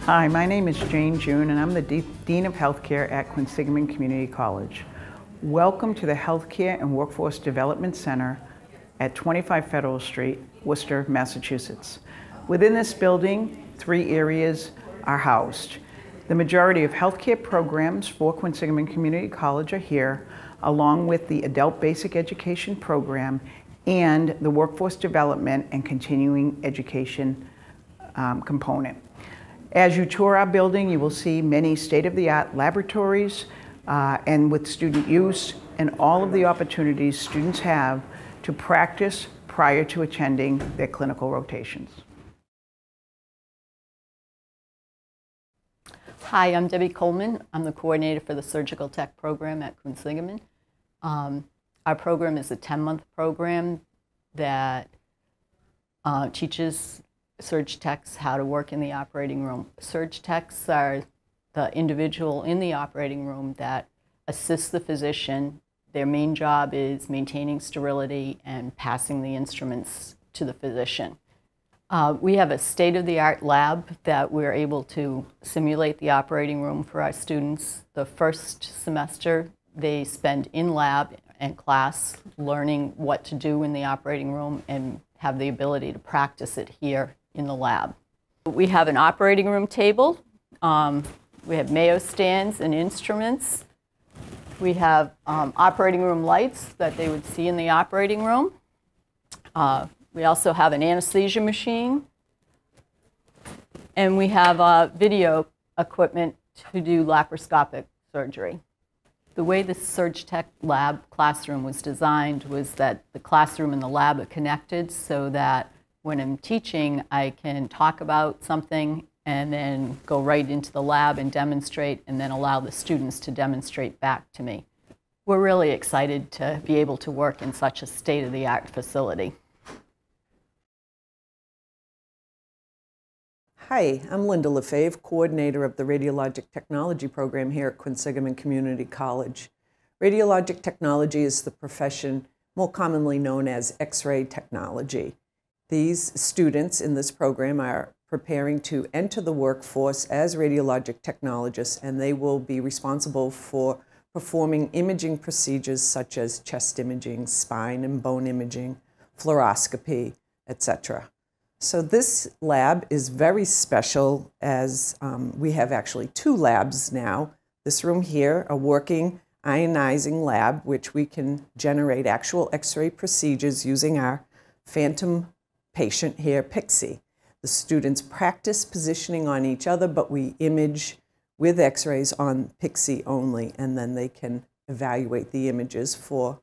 Hi, my name is Jane June and I'm the Dean of Healthcare at Quinsigamond Community College. Welcome to the Healthcare and Workforce Development Center at 25 Federal Street, Worcester, Massachusetts. Within this building, 3 areas are housed. The majority of healthcare programs for Quinsigamond Community College are here, along with the Adult Basic Education Program and the Workforce Development and Continuing Education component. As you tour our building, you will see many state-of-the-art laboratories and with student use and all of the opportunities students have to practice prior to attending their clinical rotations. Hi, I'm Debbie Coleman. I'm the coordinator for the Surgical Tech program at Quinsigamond. Our program is a 10-month program that teaches surg techs how to work in the operating room. Surg techs are the individual in the operating room that assists the physician. Their main job is maintaining sterility and passing the instruments to the physician. We have a state-of-the-art lab that we're able to simulate the operating room for our students. The first semester, they spend in lab and class learning what to do in the operating room and have the ability to practice it here in the lab. We have an operating room table. We have Mayo stands and instruments. We have operating room lights that they would see in the operating room. We also have an anesthesia machine. And we have video equipment to do laparoscopic surgery. The way the Surg Tech lab classroom was designed was that the classroom and the lab are connected so that when I'm teaching, I can talk about something and then go right into the lab and demonstrate and then allow the students to demonstrate back to me. We're really excited to be able to work in such a state-of-the-art facility. Hi, I'm Linda Lefebvre, coordinator of the Radiologic Technology program here at Quinsigamond Community College. Radiologic technology is the profession more commonly known as X-ray technology. These students in this program are preparing to enter the workforce as radiologic technologists, and they will be responsible for performing imaging procedures such as chest imaging, spine and bone imaging, fluoroscopy, etc. So this lab is very special as we have actually 2 labs now. This room here, a working ionizing lab, which we can generate actual X-ray procedures using our phantom patient here, Pixie. The students practice positioning on each other, but we image with X-rays on Pixie only, and then they can evaluate the images for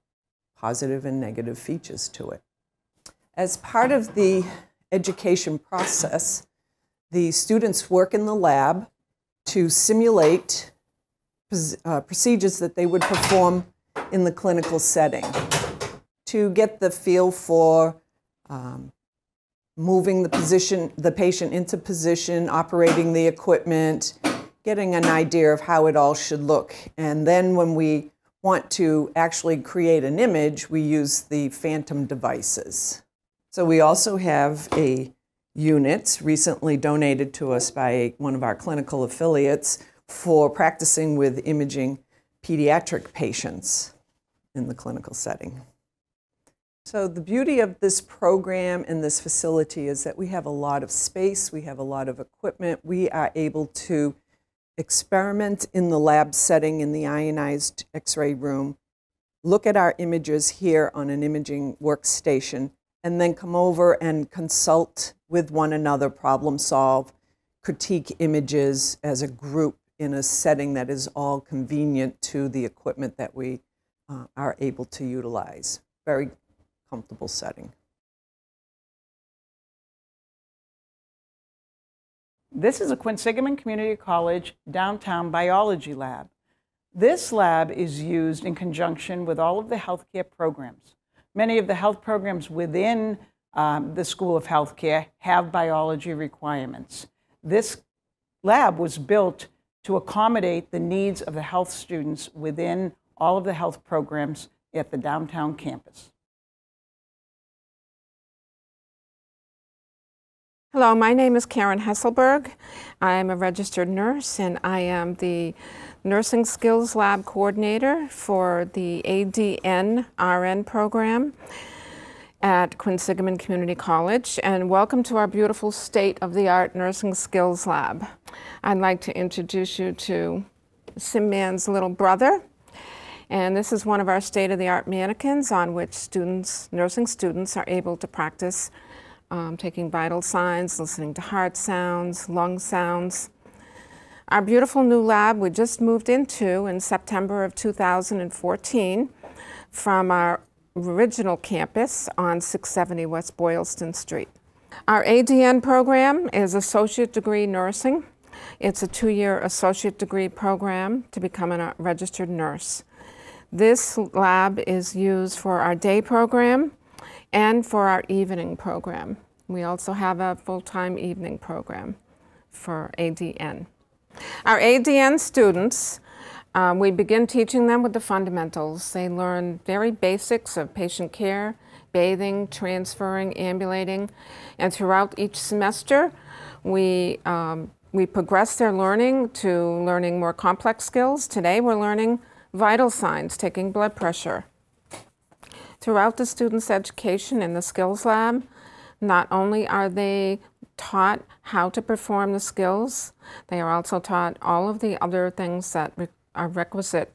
positive and negative features to it. As part of the education process, the students work in the lab to simulate procedures that they would perform in the clinical setting to get the feel for moving the patient into position, operating the equipment, getting an idea of how it all should look. And then when we want to actually create an image, we use the phantom devices. So we also have a unit recently donated to us by one of our clinical affiliates for practicing with imaging pediatric patients in the clinical setting. So the beauty of this program and this facility is that we have a lot of space, we have a lot of equipment, we are able to experiment in the lab setting in the ionized X-ray room, look at our images here on an imaging workstation, and then come over and consult with one another, problem solve, critique images as a group in a setting that is all convenient to the equipment that we are able to utilize. Very comfortable setting. This is a Quinsigamond Community College downtown biology lab. This lab is used in conjunction with all of the healthcare programs. Many of the health programs within the School of Healthcare have biology requirements. This lab was built to accommodate the needs of the health students within all of the health programs at the downtown campus. Hello, my name is Karen Hesselberg. I'm a registered nurse and I am the Nursing Skills Lab Coordinator for the ADN RN program at Quinsigamond Community College, and welcome to our beautiful state-of-the-art Nursing Skills Lab. I'd like to introduce you to Sim Man's little brother, and this is one of our state-of-the-art mannequins on which nursing students are able to practice taking vital signs, listening to heart sounds, lung sounds. Our beautiful new lab we just moved into in September of 2014 from our original campus on 670 West Boylston Street. Our ADN program is Associate Degree Nursing. It's a 2-year associate degree program to become a registered nurse. This lab is used for our day program and for our evening program. We also have a full-time evening program for ADN. Our ADN students, we begin teaching them with the fundamentals. They learn very basics of patient care, bathing, transferring, ambulating, and throughout each semester, we progress their learning to learning more complex skills. Today, we're learning vital signs, taking blood pressure. Throughout the students' education in the skills lab, not only are they taught how to perform the skills, they are also taught all of the other things that are requisite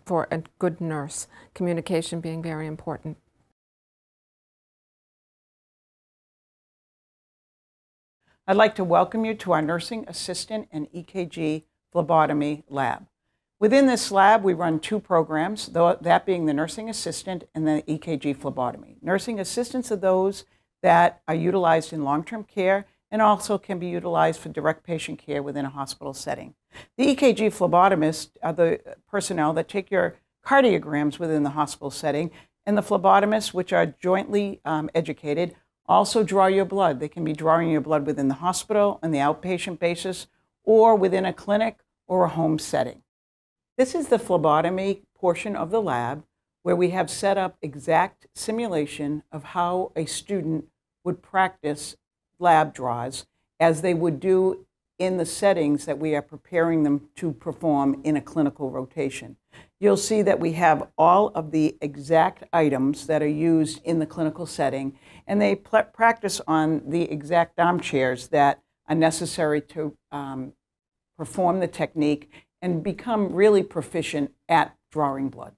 for a good nurse, communication being very important. I'd like to welcome you to our Nursing Assistant and EKG Phlebotomy Lab. Within this lab, we run 2 programs, that being the Nursing Assistant and the EKG Phlebotomy. Nursing Assistants are those that are utilized in long-term care and also can be utilized for direct patient care within a hospital setting. The EKG phlebotomists are the personnel that take your cardiograms within the hospital setting, and the phlebotomists, which are jointly educated, also draw your blood. They can be drawing your blood within the hospital on the outpatient basis or within a clinic or a home setting. This is the phlebotomy portion of the lab where we have set up exact simulation of how a student would practice lab draws as they would do in the settings that we are preparing them to perform in a clinical rotation. You'll see that we have all of the exact items that are used in the clinical setting, and they practice on the exact armchairs that are necessary to perform the technique and become really proficient at drawing blood.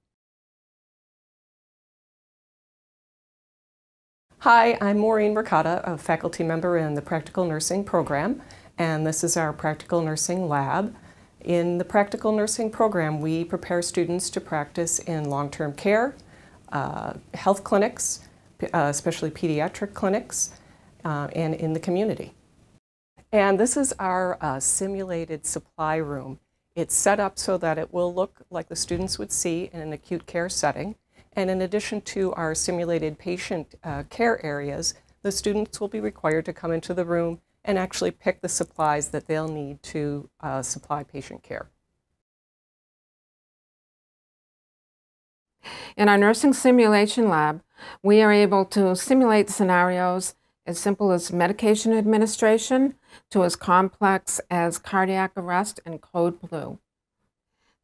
Hi, I'm Maureen Ricotta, a faculty member in the Practical Nursing Program, and this is our Practical Nursing Lab. In the Practical Nursing Program, we prepare students to practice in long-term care, health clinics, especially pediatric clinics, and in the community. And this is our simulated supply room. It's set up so that it will look like the students would see in an acute care setting. And in addition to our simulated patient care areas, the students will be required to come into the room and actually pick the supplies that they'll need to supply patient care. In our nursing simulation lab, we are able to simulate scenarios as simple as medication administration to as complex as cardiac arrest and code blue.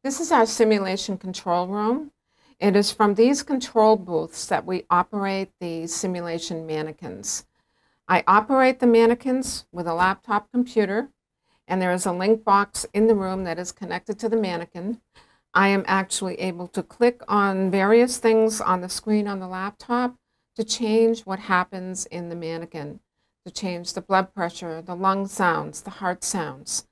This is our simulation control room. It is from these control booths that we operate the simulation mannequins. I operate the mannequins with a laptop computer, and there is a link box in the room that is connected to the mannequin. I am actually able to click on various things on the screen on the laptop to change what happens in the mannequin, to change the blood pressure, the lung sounds, the heart sounds.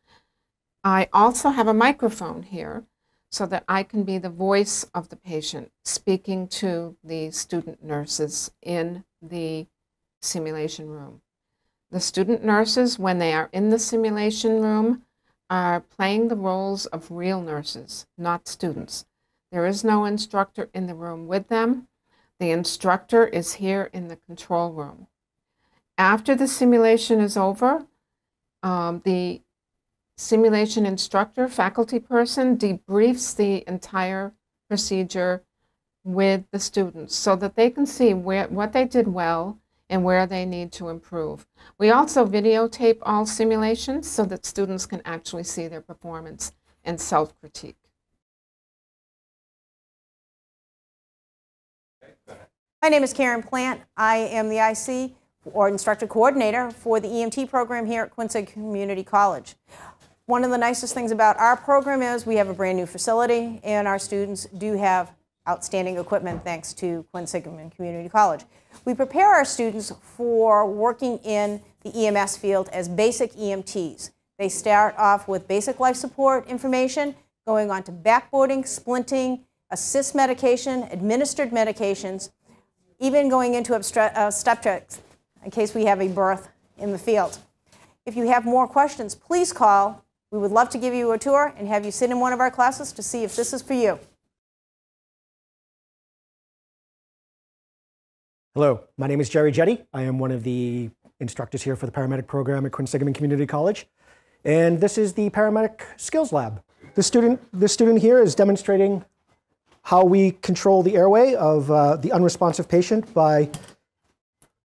I also have a microphone here so that I can be the voice of the patient speaking to the student nurses in the simulation room. The student nurses, when they are in the simulation room, are playing the roles of real nurses, not students. There is no instructor in the room with them. The instructor is here in the control room. After the simulation is over, the simulation instructor, faculty person, debriefs the entire procedure with the students so that they can see what they did well and where they need to improve. We also videotape all simulations so that students can actually see their performance and self-critique. My name is Karen Plant. I am the IC, or Instructor Coordinator, for the EMT program here at Quincy Community College. One of the nicest things about our program is we have a brand new facility, and our students do have outstanding equipment thanks to Quincy Community College. We prepare our students for working in the EMS field as basic EMTs. They start off with basic life support information, going on to backboarding, splinting, assist medication, administered medications, even going into obstetrics in case we have a birth in the field. If you have more questions, please call. We would love to give you a tour and have you sit in one of our classes to see if this is for you. Hello, my name is Jerry Jetty. I am one of the instructors here for the Paramedic Program at Quincy Community College. And this is the Paramedic Skills Lab. This student here is demonstrating how we control the airway of the unresponsive patient by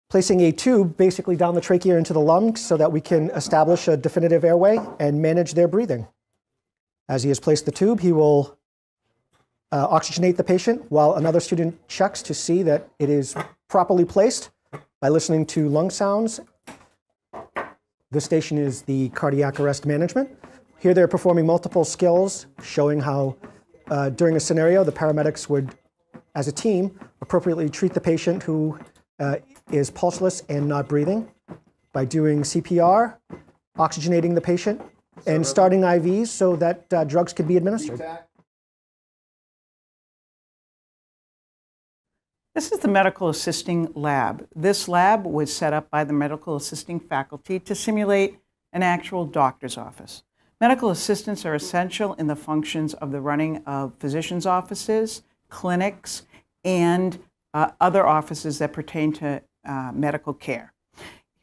placing a tube basically down the trachea into the lungs so that we can establish a definitive airway and manage their breathing. As he has placed the tube, he will oxygenate the patient while another student checks to see that it is properly placed by listening to lung sounds. This station is the cardiac arrest management. Here they're performing multiple skills showing how during a scenario, the paramedics would, as a team, appropriately treat the patient who is pulseless and not breathing by doing CPR, oxygenating the patient, and starting IVs so that drugs can be administered. This is the Medical Assisting Lab. This lab was set up by the medical assisting faculty to simulate an actual doctor's office. Medical assistants are essential in the functions of the running of physicians' offices, clinics, and other offices that pertain to medical care.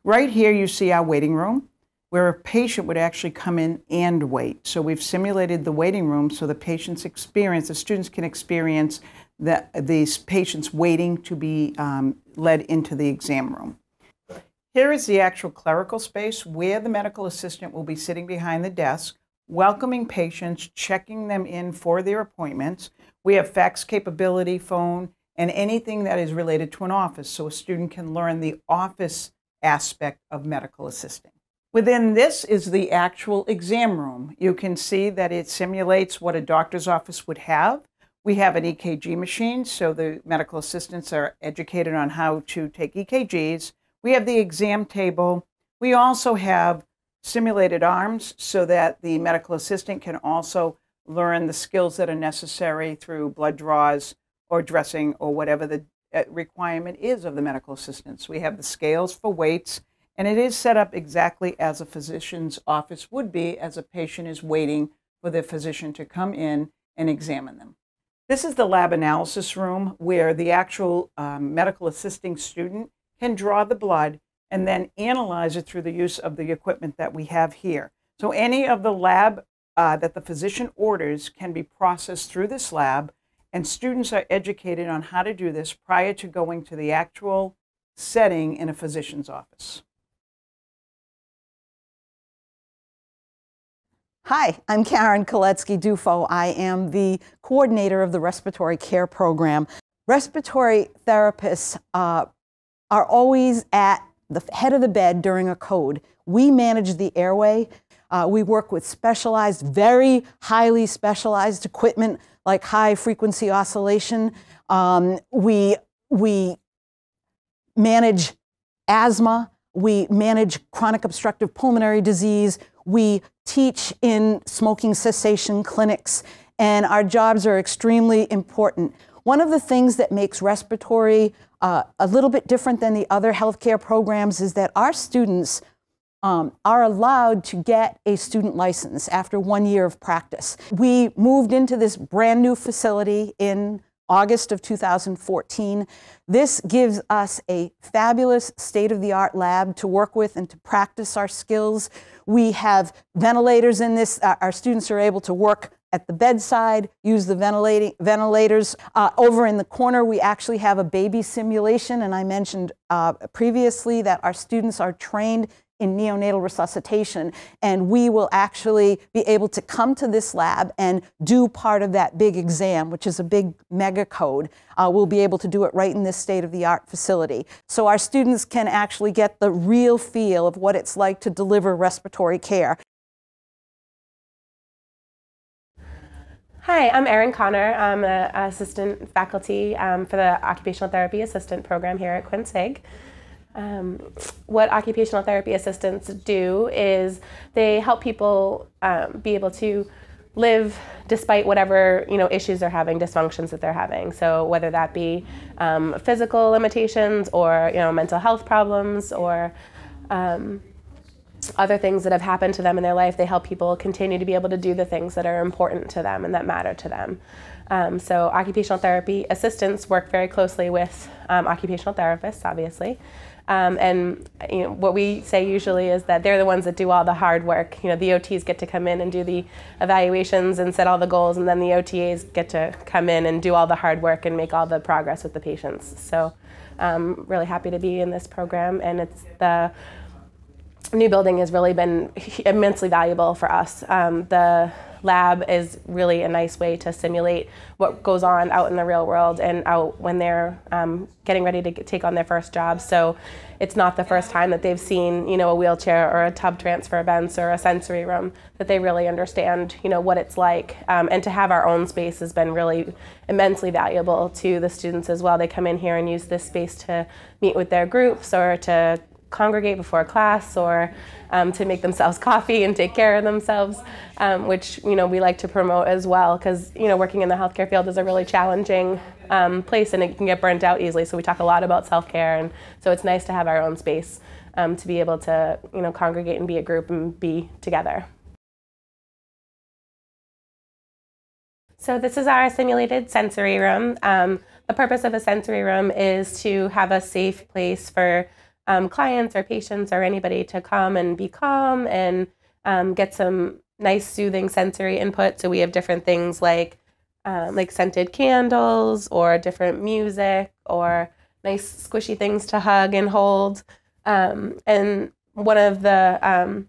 Right here you see our waiting room, where a patient would actually come in and wait. So we've simulated the waiting room so the students can experience these patients waiting to be led into the exam room. Here is the actual clerical space where the medical assistant will be sitting behind the desk, welcoming patients, checking them in for their appointments. We have fax capability, phone, and anything that is related to an office, so a student can learn the office aspect of medical assisting. Within this is the actual exam room. You can see that it simulates what a doctor's office would have. We have an EKG machine, so the medical assistants are educated on how to take EKGs. We have the exam table. We also have simulated arms so that the medical assistant can also learn the skills that are necessary through blood draws or dressing or whatever the requirement is of the medical assistants. We have the scales for weights, and it is set up exactly as a physician's office would be as a patient is waiting for the physician to come in and examine them. This is the lab analysis room where the actual medical assisting student can draw the blood and then analyze it through the use of the equipment that we have here. So any of the lab that the physician orders can be processed through this lab, and students are educated on how to do this prior to going to the actual setting in a physician's office. Hi, I'm Karen Koletsky-Dufo. I am the coordinator of the Respiratory Care Program. Respiratory therapists are always at the head of the bed during a code. We manage the airway. We work with specialized, very highly specialized equipment like high frequency oscillation. We manage asthma. We manage chronic obstructive pulmonary disease. We teach in smoking cessation clinics, and our jobs are extremely important. One of the things that makes respiratory a little bit different than the other healthcare programs is that our students are allowed to get a student license after 1 year of practice. We moved into this brand new facility in August of 2014. This gives us a fabulous state-of-the-art lab to work with and to practice our skills. We have ventilators in this. Our students are able to work at the bedside, use the ventilators. Over in the corner, we actually have a baby simulation, and I mentioned previously that our students are trained in neonatal resuscitation, and we will actually be able to come to this lab and do part of that big exam, which is a big mega code. We'll be able to do it right in this state-of-the-art facility. So our students can actually get the real feel of what it's like to deliver respiratory care. Hi, I'm Erin Connor. I'm an assistant faculty for the Occupational Therapy Assistant Program here at Quincy. What occupational therapy assistants do is they help people be able to live despite whatever issues they're having, dysfunctions that they're having. So whether that be physical limitations or mental health problems or other things that have happened to them in their life, they help people continue to be able to do the things that are important to them and that matter to them. So occupational therapy assistants work very closely with occupational therapists, obviously. And what we say usually is that they're the ones that do all the hard work. The OTs get to come in and do the evaluations and set all the goals, and then the OTAs get to come in and do all the hard work and make all the progress with the patients. So I'm really happy to be in this program, and the new building has really been immensely valuable for us. The lab is really a nice way to simulate what goes on out in the real world and out when they're getting ready to take on their first job. So it's not the first time that they've seen a wheelchair or a tub transfer bench or a sensory room, that they really understand what it's like. And to have our own space has been really immensely valuable to the students as well. They come in here and use this space to meet with their groups or to congregate before class or to make themselves coffee and take care of themselves, which we like to promote as well, because working in the healthcare field is a really challenging place and it can get burnt out easily. So we talk a lot about self-care, and so it's nice to have our own space to be able to congregate and be a group and be together. So this is our simulated sensory room. The purpose of a sensory room is to have a safe place for clients or patients or anybody to come and be calm and get some nice soothing sensory input. So we have different things like scented candles or different music or nice squishy things to hug and hold. And one of the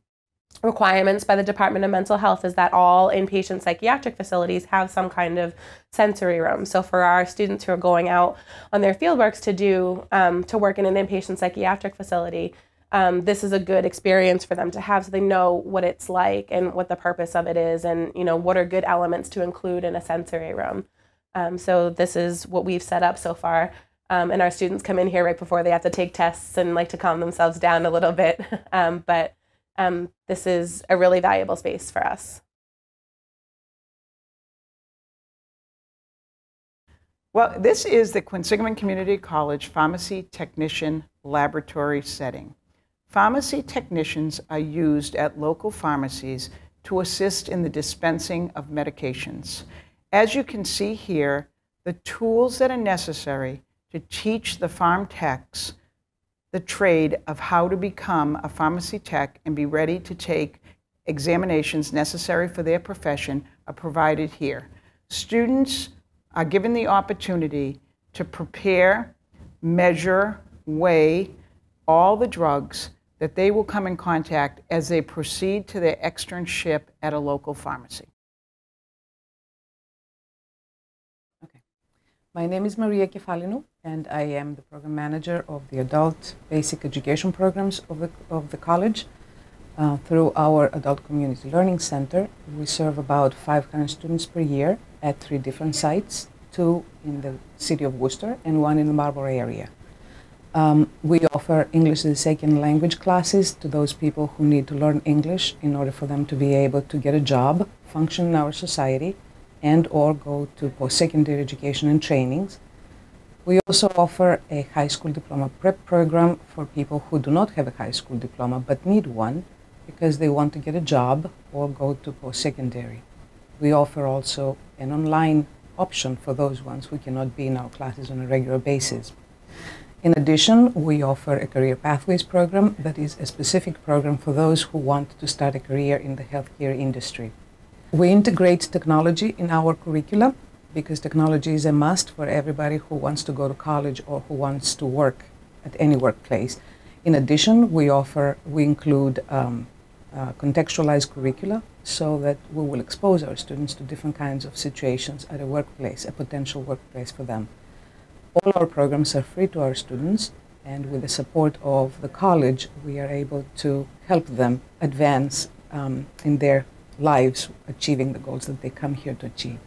requirements by the Department of Mental Health is that all inpatient psychiatric facilities have some kind of sensory room. So for our students who are going out on their fieldworks to work in an inpatient psychiatric facility, this is a good experience for them to have, so they know what it's like and what the purpose of it is, and what are good elements to include in a sensory room. So this is what we've set up so far. And our students come in here right before they have to take tests and like to calm themselves down a little bit. But this is a really valuable space for us. Well, this is the Quinsigamond Community College Pharmacy Technician Laboratory setting. Pharmacy technicians are used at local pharmacies to assist in the dispensing of medications. As you can see here, the tools that are necessary to teach the pharm techs the trade of how to become a pharmacy tech and be ready to take examinations necessary for their profession are provided here. Students are given the opportunity to prepare, measure, weigh all the drugs that they will come in contact as they proceed to their externship at a local pharmacy. My name is Maria Kefalinu, and I am the program manager of the adult basic education programs of the college. Through our Adult Community Learning Center, we serve about 500 students per year at 3 different sites, 2 in the city of Worcester and 1 in the Marlborough area. We offer English as a second language classes to those people who need to learn English in order for them to be able to get a job, function in our society, and or go to post-secondary education and trainings. We also offer a high school diploma prep program for people who do not have a high school diploma but need one because they want to get a job or go to post-secondary. We offer also an online option for those ones who cannot be in our classes on a regular basis. In addition, we offer a career pathways program that is a specific program for those who want to start a career in the healthcare industry. We integrate technology in our curricula because technology is a must for everybody who wants to go to college or who wants to work at any workplace. In addition, we include contextualized curricula so that we will expose our students to different kinds of situations at a workplace, a potential workplace for them. All our programs are free to our students, and with the support of the college, we are able to help them advance in their lives, achieving the goals that they come here to achieve.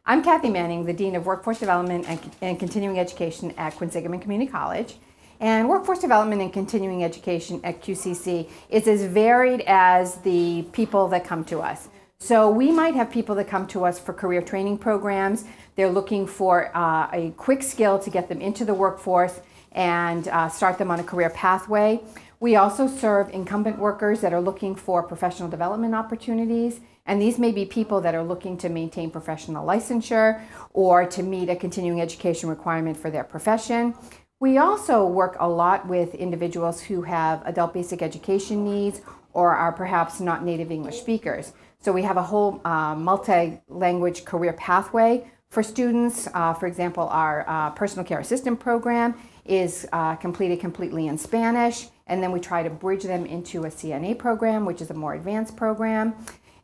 I'm Kathy Manning, the Dean of Workforce Development and Continuing Education at Quinsigamond Community College. And Workforce Development and Continuing Education at QCC is as varied as the people that come to us. So we might have people that come to us for career training programs. They're looking for a quick skill to get them into the workforce and start them on a career pathway. We also serve incumbent workers that are looking for professional development opportunities. And these may be people that are looking to maintain professional licensure or to meet a continuing education requirement for their profession. We also work a lot with individuals who have adult basic education needs or are perhaps not native English speakers. So we have a whole multi-language career pathway for students. For example, our personal care assistant program is completed completely in Spanish, and then we try to bridge them into a CNA program, which is a more advanced program.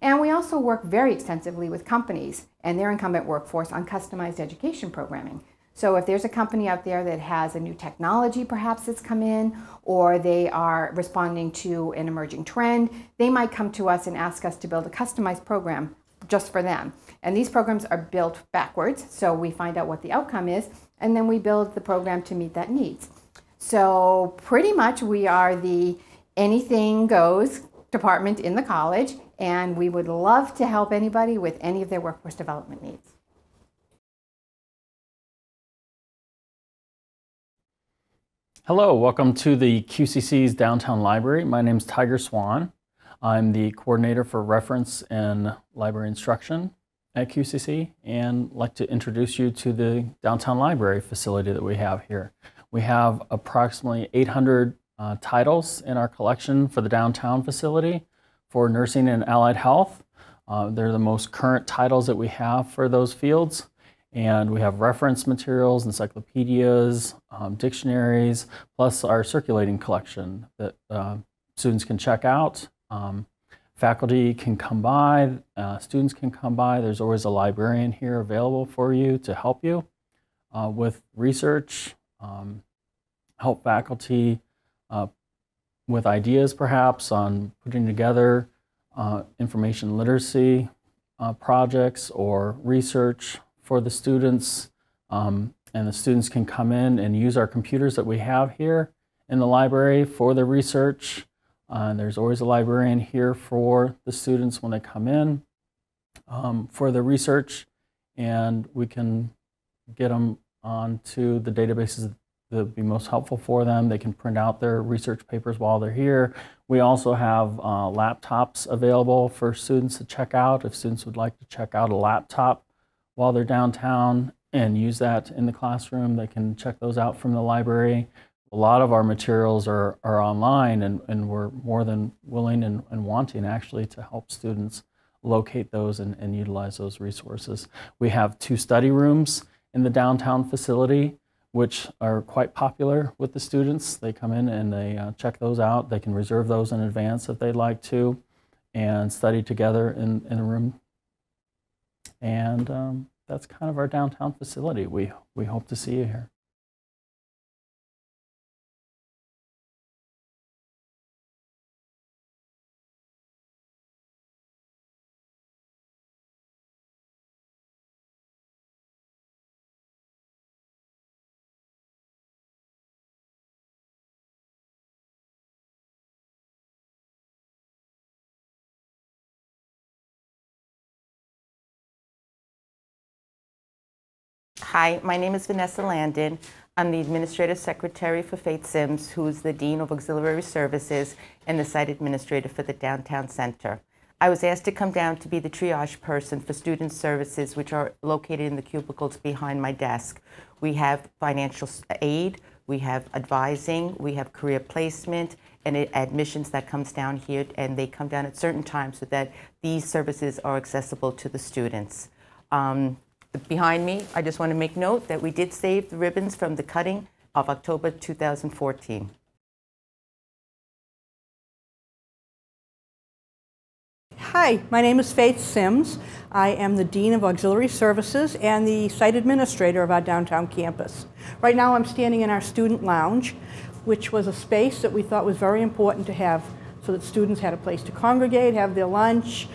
And we also work very extensively with companies and their incumbent workforce on customized education programming. So if there's a company out there that has a new technology perhaps that's come in, or they are responding to an emerging trend, they might come to us and ask us to build a customized program just for them. And these programs are built backwards, so we find out what the outcome is, and then we build the program to meet that needs. So pretty much we are the anything goes department in the college, and we would love to help anybody with any of their workforce development needs. Hello, welcome to the QCC's Downtown Library. My name is Tiger Swan. I'm the coordinator for reference and library instruction at QCC, and I'd like to introduce you to the Downtown Library facility that we have here. We have approximately 800 titles in our collection for the downtown facility for nursing and allied health. They're the most current titles that we have for those fields. And we have reference materials, encyclopedias, dictionaries, plus our circulating collection that students can check out. Faculty can come by, students can come by. There's always a librarian here available for you to help you with research, help faculty with ideas perhaps on putting together information literacy projects or research for the students, and the students can come in and use our computers that we have here in the library for the research. There's always a librarian here for the students when they come in for the research, and we can get them onto the databases that would be most helpful for them. They can print out their research papers while they're here. We also have laptops available for students to check out. If students would like to check out a laptop while they're downtown and use that in the classroom, they can check those out from the library. A lot of our materials are online, and we're more than willing and wanting actually to help students locate those and utilize those resources. We have 2 study rooms in the downtown facility, which are quite popular with the students. They come in and they check those out. They can reserve those in advance if they'd like to and study together in a room. And that's kind of our downtown facility. We hope to see you here. Hi, my name is Vanessa Landon. I'm the Administrative Secretary for Faith Sims, who's the Dean of Auxiliary Services and the Site Administrator for the Downtown Center. I was asked to come down to be the triage person for student services, which are located in the cubicles behind my desk. We have financial aid, We have advising, we have career placement, and admissions that comes down here, and they come down at certain times so that these services are accessible to the students. Behind me, I just want to make note that we did save the ribbons from the cutting of October 2014. Hi, my name is Faith Sims. I am the Dean of Auxiliary Services and the Site Administrator of our downtown campus. Right now I'm standing in our student lounge, which was a space that we thought was very important to have so that students had a place to congregate, have their lunch,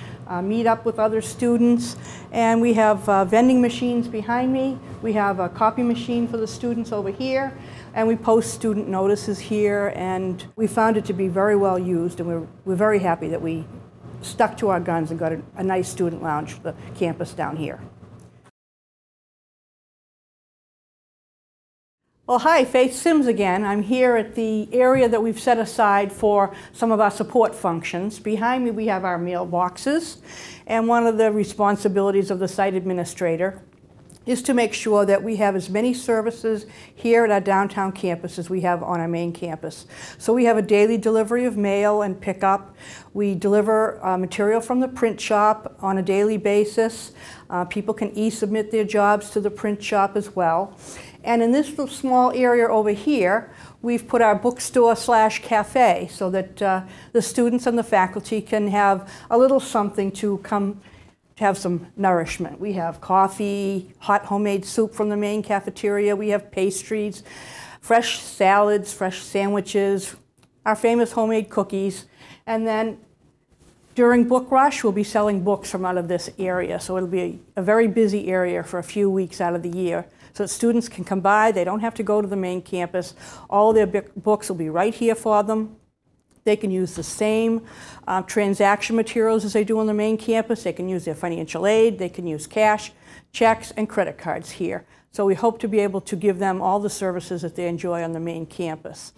meet up with other students. And we have vending machines behind me. We have a copy machine for the students over here. And we post student notices here. And we found it to be very well used. And we're very happy that we stuck to our guns and got a nice student lounge for the campus down here. Well, hi, Faith Sims again. I'm here at the area that we've set aside for some of our support functions. Behind me we have our mailboxes, and one of the responsibilities of the site administrator is to make sure that we have as many services here at our downtown campus as we have on our main campus. So we have a daily delivery of mail and pickup. We deliver material from the print shop on a daily basis. People can e-submit their jobs to the print shop as well. And in this little small area over here, we've put our bookstore/cafe so that the students and the faculty can have a little something to come to have some nourishment. We have coffee, hot homemade soup from the main cafeteria. We have pastries, fresh salads, fresh sandwiches, our famous homemade cookies. And then during book rush, we'll be selling books from out of this area. So it'll be a very busy area for a few weeks out of the year. So that students can come by, they don't have to go to the main campus. All their books will be right here for them. They can use the same transaction materials as they do on the main campus. They can use their financial aid, they can use cash, checks, and credit cards here. So we hope to be able to give them all the services that they enjoy on the main campus.